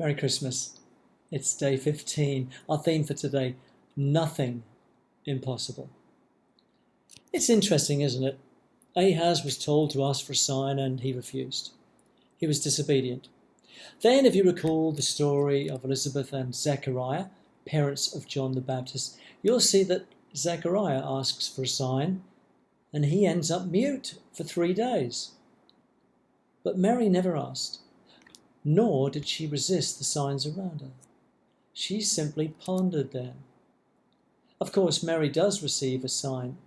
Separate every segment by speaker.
Speaker 1: Merry Christmas. It's day 15. Our theme for today, nothing impossible. It's interesting, isn't it? Ahaz was told to ask for a sign and he refused. He was disobedient. Then, if you recall the story of Elizabeth and Zechariah, parents of John the Baptist, you'll see that Zechariah asks for a sign and he ends up mute for 3 days. But Mary never asked, nor did she resist the signs around her. She simply pondered them. Of course, Mary does receive a sign.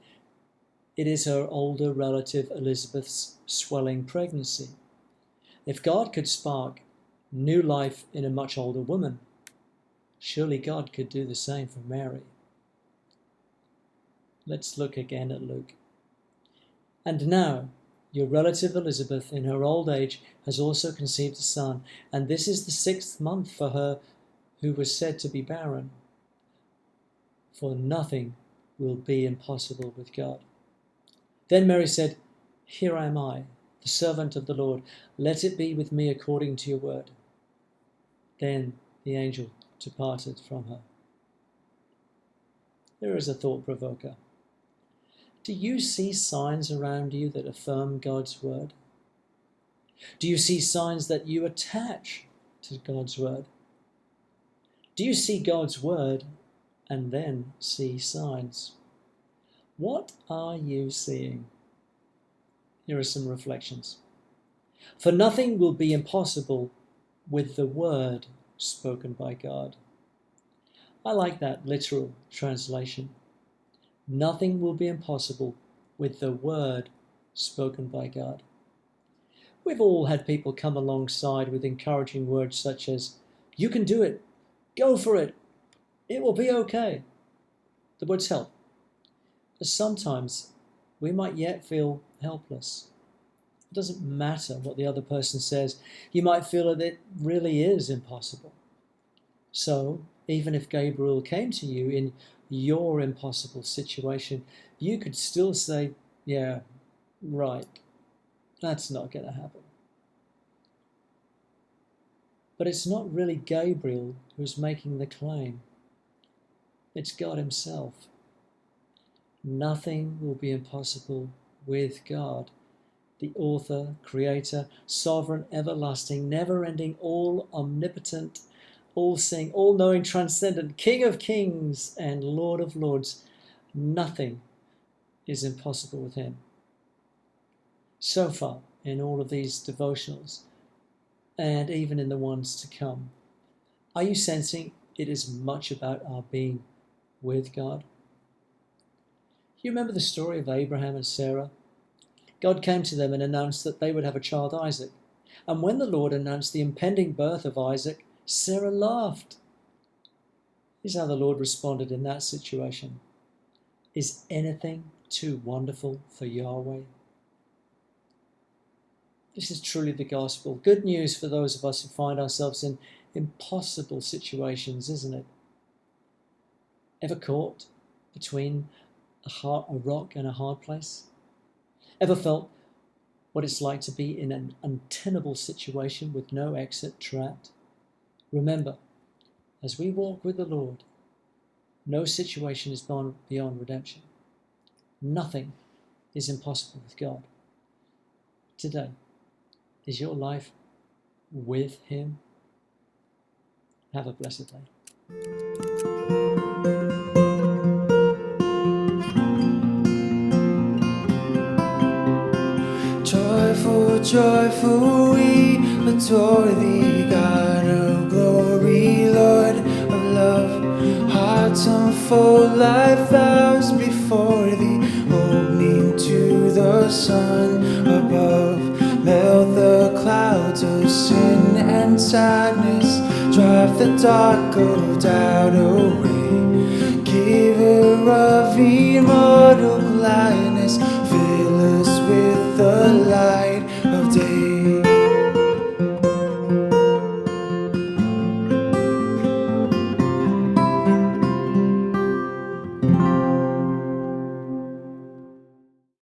Speaker 1: It is her older relative Elizabeth's swelling pregnancy. If God could spark new life in a much older woman, surely God could do the same for Mary. Let's look again at Luke. And now, your relative Elizabeth, in her old age, has also conceived a son, and this is the 6th month for her who was said to be barren. For nothing will be impossible with God. Then Mary said, Here am I, the servant of the Lord. Let it be with me according to your word. Then the angel departed from her. There is a thought provoker. Do you see signs around you that affirm God's word? Do you see signs that you attach to God's word? Do you see God's word and then see signs? What are you seeing? Here are some reflections. For nothing will be impossible with the word spoken by God. I like that literal translation. Nothing will be impossible with the word spoken by God. We've all had people come alongside with encouraging words such as, you can do it, go for it, it will be okay. The words help. But sometimes we might yet feel helpless. It doesn't matter what the other person says. You might feel that it really is impossible. So, even if Gabriel came to you in your impossible situation, you could still say, yeah, right, that's not going to happen. But it's not really Gabriel who's making the claim. It's God himself. Nothing will be impossible with God, the author, creator, sovereign, everlasting, never-ending, all-omnipotent, all-seeing, all-knowing, transcendent, King of kings and Lord of lords. Nothing is impossible with him. So far, in all of these devotionals, and even in the ones to come, are you sensing it is much about our being with God? You remember the story of Abraham and Sarah? God came to them and announced that they would have a child, Isaac. And when the Lord announced the impending birth of Isaac, Sarah laughed. Here's how the Lord responded in that situation. Is anything too wonderful for Yahweh? This is truly the gospel. Good news for those of us who find ourselves in impossible situations, isn't it? Ever caught between a rock and a hard place? Ever felt what it's like to be in an untenable situation with no exit, trapped? Remember, as we walk with the Lord, no situation is beyond redemption. Nothing is impossible with God. Today, is your life with him? Have a blessed day.
Speaker 2: Joyful, joyful, we adore thee, God of glory, Lord of love. Hearts unfold like flowers before thee, opening to the sun above. Melt the clouds of sin and sadness, drive the dark of doubt away. Giver of immortal gladness,